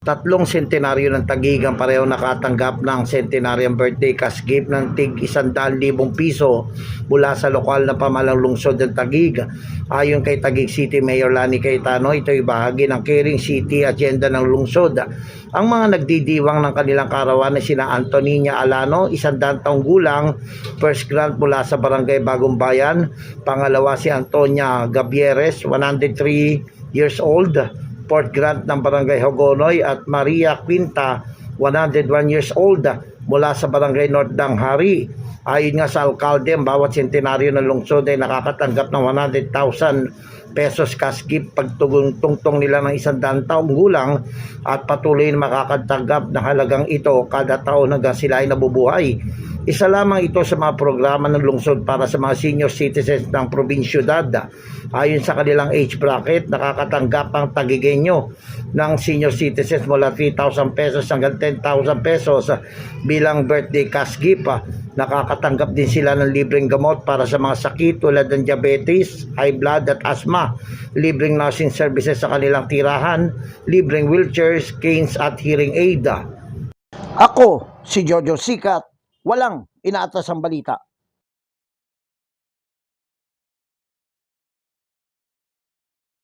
Tatlong sentenaryo ng Taguig ang pareho nakatanggap ng centenarian birthday cash gift ng tig 100,000 piso mula sa lokal na pamahalang lungsod ng Taguig. Ayon kay Taguig City Mayor Lani Cayetano, ito ay bahagi ng Caring City agenda ng lungsod. Ang mga nagdidiwang ng kanilang karawan ay sina Antoninia Alano, 100 taong gulang, first grant mula sa Barangay Bagong Bayan. Pangalawa si Antonia Gabieres, 103 years old, fourth grant ng Barangay Hogonoy, at Maria Quinta, 101 years old, mula sa Barangay North Danghari. Ayon nga sa alkalde, ang bawat sentenaryo ng lungsod ay nakakatanggap ng 100,000 pesos cash gift pagtungtong nila ng 100 taong gulang, at patuloy na makakatanggap ng halagang ito kada taon hanggang sila ay nabubuhay. Isa lamang ito sa mga programa ng lungsod para sa mga senior citizens ng probinsyudad. Ayon sa kanilang age bracket, nakakatanggap ang Taguigueño ng senior citizens mula 3,000 pesos hanggang 10,000 pesos bilang birthday cash gift. Nakakatanggap din sila ng libreng gamot para sa mga sakit tulad ng diabetes, high blood at asthma, libreng nursing services sa kanilang tirahan, libreng wheelchairs, canes at hearing aid. Ako, si Jojo Sikat, walang inaatas ang balita.